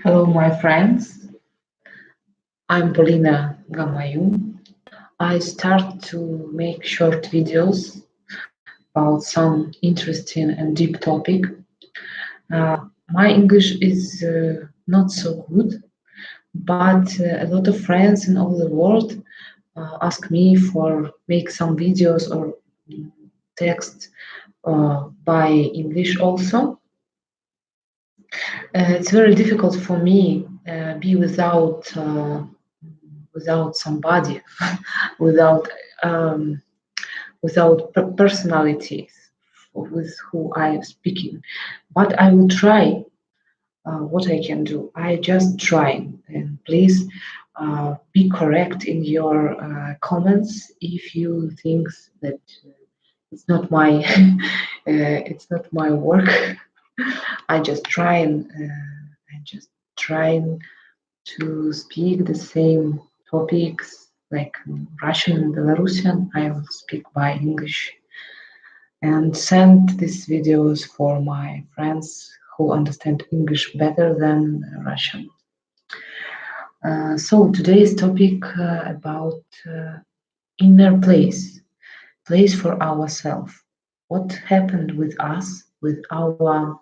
Hello, my friends. I'm Polina Gamayu. I start to make short videos about some interesting and deep topic. My English is not so good, but a lot of friends in all the world ask me for make some videos or text by English also. It's very difficult for me be without somebody, without um, without personalities with who I am speaking. But I will try what I can do. I just try, and please be correct in your comments if you think that it's not my it's not my work. I just try and I just trying to speak the same topics like Russian and Belarusian. I will speak by English and send these videos for my friends who understand English better than Russian. So today's topic about inner place for ourselves. What happened with us, with our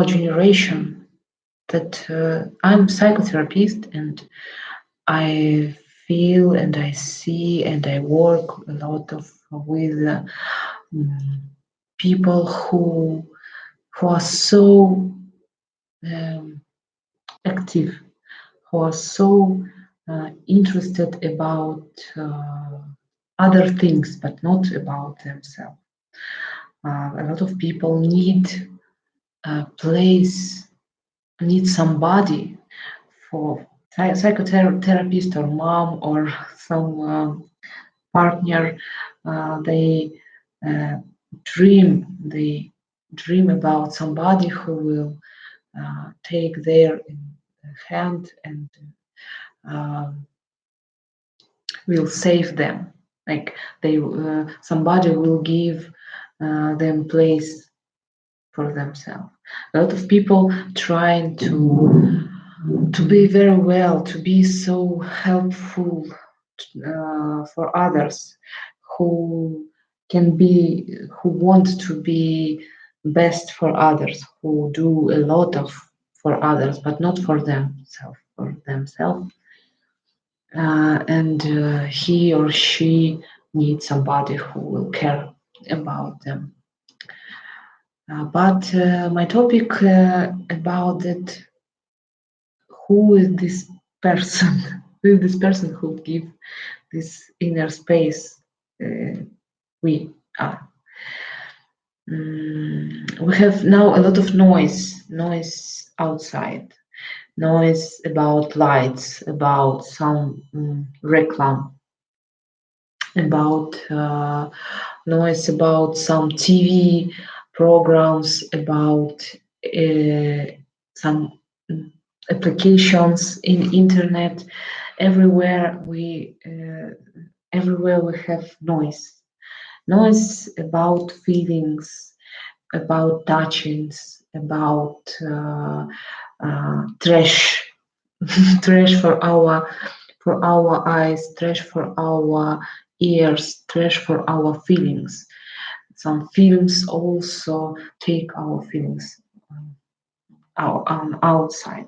generation? That I'm psychotherapist and I feel and I see and I work a lot of with mm, people who are so um, active, who are so interested about other things, but not about themselves. A lot of people need a place, need somebody for psychotherapist or mom or some partner. They uh, they dream about somebody who will take their hand and um, will save them. Like somebody will give them place for themselves. A lot of people trying to be very well, to be so helpful for others, who can be, who want to be best for others, who do a lot of for others, but not for themselves, and he or she needs somebody who will care about them. But my topic about that, who is this person? Who is this person who give this inner space we are? We have now a lot of noise outside, noise about lights, about some reclam, about noise about some TV programs, about some applications in internet. Everywhere we have noise about feelings, about touchings, about trash, trash for our eyes, trash for our ears, trash for our feelings. Some films also take our feelings outside.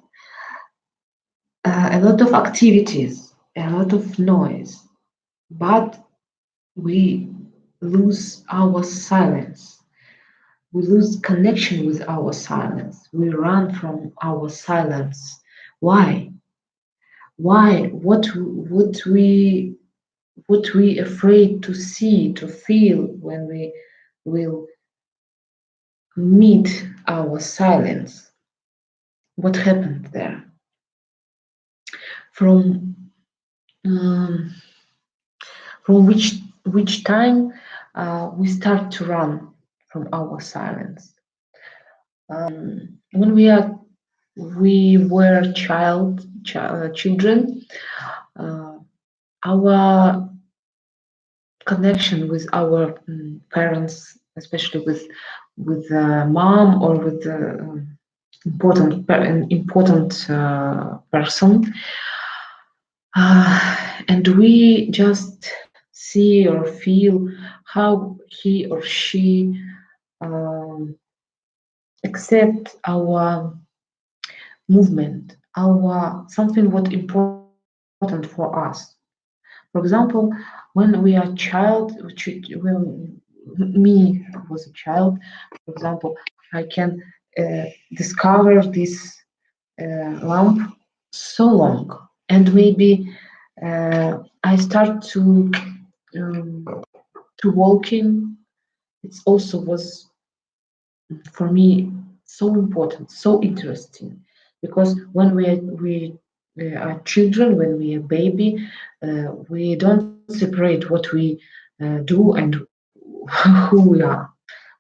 A lot of activities, a lot of noise, but we lose our silence. We lose connection with our silence. We run from our silence. Why? Why? What we afraid to see, to feel when we will meet our silence? What happened there? From um, from which time we start to run from our silence? When we were children, uh, our connection with our parents, especially with with the mom or with the an important person, and we just see or feel how he or she um, accept our movement, our something what important for us. For example, when we are child, when me was a child, for example, I can discover this lamp so long, and maybe I start um, to walking. It also was for me so important, so interesting, because when we are children, when we are baby, we don't separate what we do and who we are.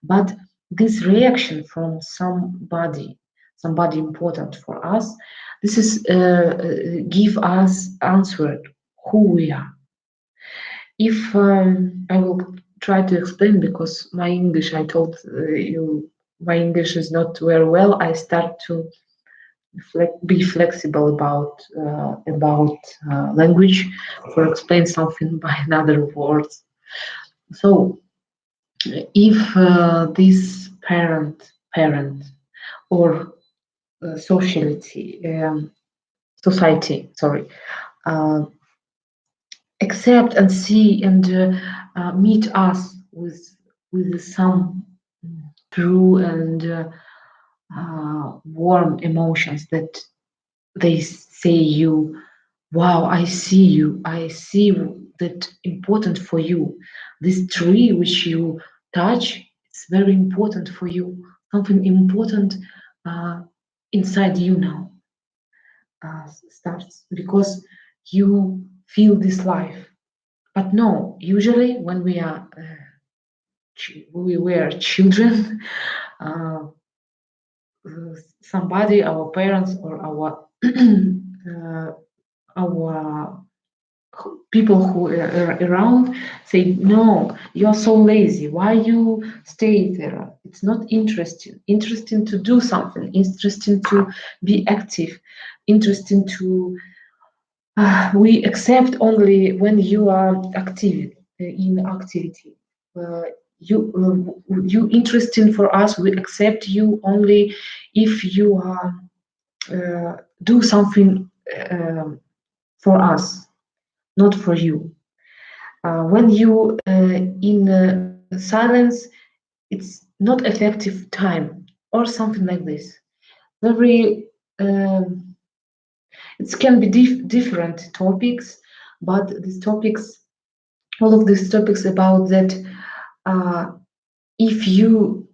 But this reaction from somebody important for us, this is give us answer who we are. If I will try to explain, because my English, I told you, my English is not very well. I start to be flexible about language for explain something by another words. So if this parent or sociality society, sorry, uh, accept and see and meet us with some true and warm emotions, that they say you, wow, I see you, I see that important for you. This tree which you touch, it's very important for you. Something important uh, inside you now starts because you feel this life. But no, usually when we were children, uh, somebody, our parents or our people who are around say, no, you're so lazy, why you stay there, it's not interesting to do something, interesting to be active, interesting to we accept only when you are active in activity. Uh, you interesting for us. We accept you only if you do something for us, not for you. When you in silence, it's not effective time or something like this. Very it can be different topics, but these topics, all of these topics about that, uh, if you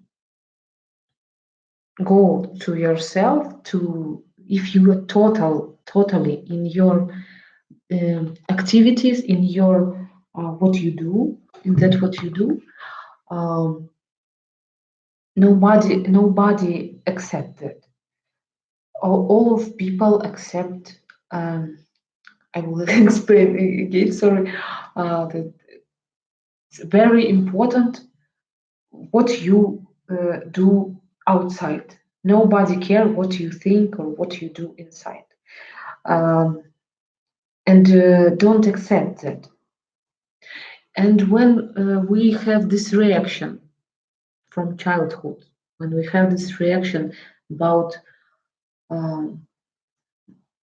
go to yourself, to if you are totally in your activities, in your what you do, in that what you do, um, nobody accepted. All of people accept. I will explain again. Sorry, that it's very important what you do outside. Nobody care what you think or what you do inside, um, and don't accept that. And when we have this reaction from childhood, when we have this reaction about um,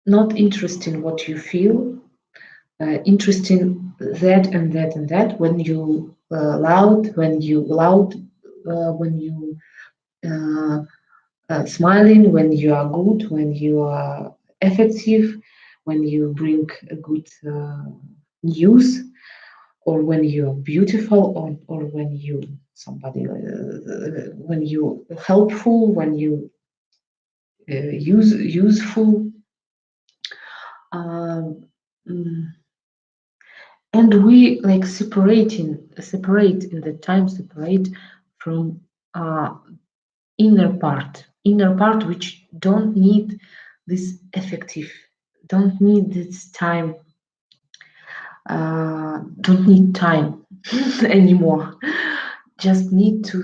not interesting what you feel, interesting that and that and that, when you when you uh, smiling, when you are good, when you are effective, when you bring a good news, or when you are beautiful, or when you somebody when you helpful, when you useful, um, mm, and we like separate in the time, separate from uh, inner part which don't need this effective, don't need this time, don't need time anymore, just need to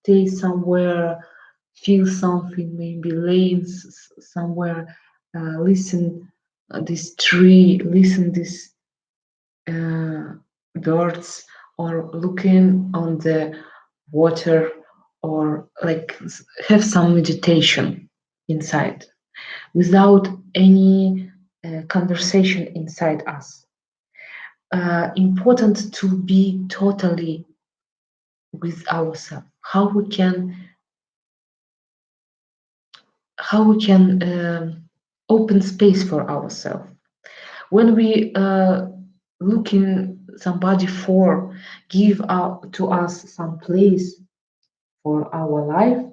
stay somewhere, feel something, maybe somewhere, listen this tree, listen this uh, birds, or looking on the water, or like have some meditation inside without any conversation inside us. Important to be totally with ourselves. How we can open space for ourselves when we looking somebody for give out to us some place for our life,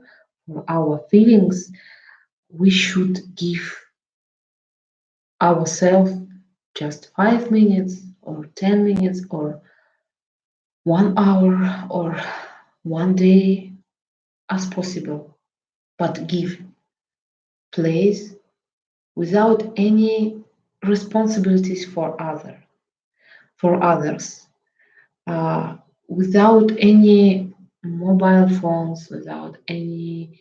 for our feelings. We should give ourselves just 5 minutes or 10 minutes or 1 hour or one day as possible, but give place without any responsibilities for others, uh, without any mobile phones, without any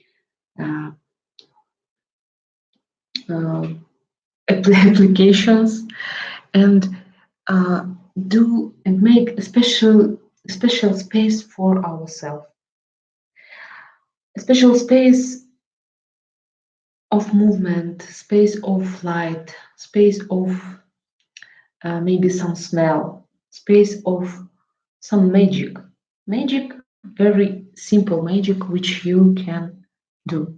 uh, uh, applications, and uh, do and make a special space for ourselves, a special space of movement, space of light, space of maybe some smell, space of some magic, very simple magic which you can do.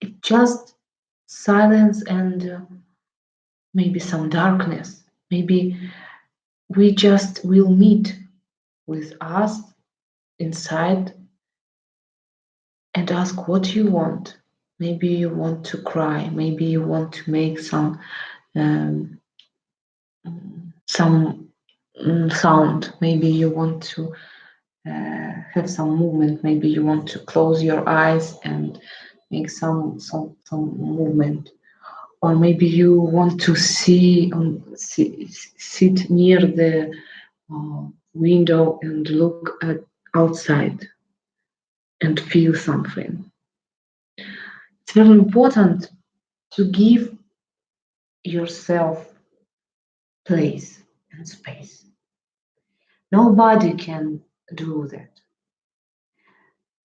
It just silence and maybe some darkness. Maybe we just will meet with us inside and ask what you want. Maybe you want to cry. Maybe you want to make um, some sound. Maybe you want to have some movement. Maybe you want to close your eyes and make some movement. Or maybe you want to sit near the window and look at outside and feel something. It's very important to give yourself place and space. Nobody can do that.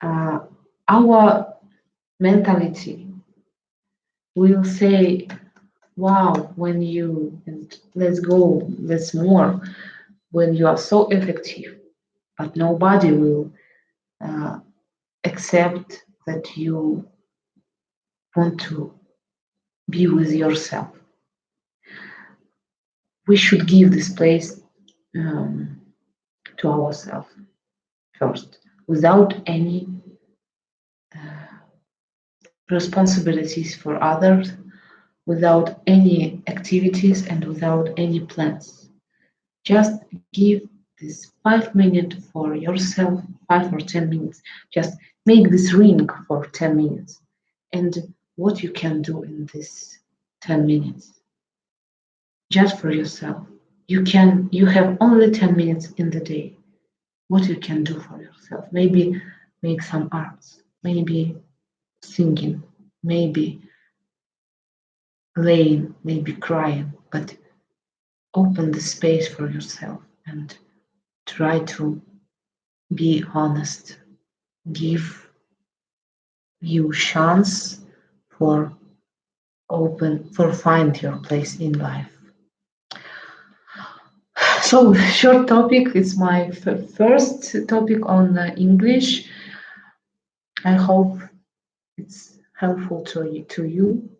Uh, our mentality will say, wow, when you, and let's go, let's more, when you are so effective, but nobody will uh, accept that you want to be with yourself. We should give this place um, to ourselves first, without any uh, responsibilities for others, without any activities, and without any plans. Just give this 5 minutes for yourself, 5 or 10 minutes. Just make this ring for 10 minutes. And what you can do in this 10 minutes, just for yourself. You have only 10 minutes in the day. What you can do for yourself? Maybe make some arts, maybe singing, maybe laying, maybe crying, but open the space for yourself and try to be honest. Give you chance for for find your place in life. So short topic is my first topic on English. I hope it's helpful to you.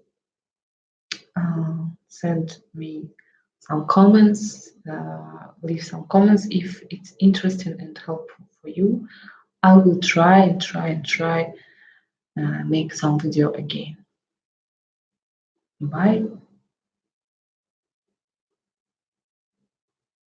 Send me some comments, leave some comments if it's interesting and helpful for you. I will try and try make some video again. Bye.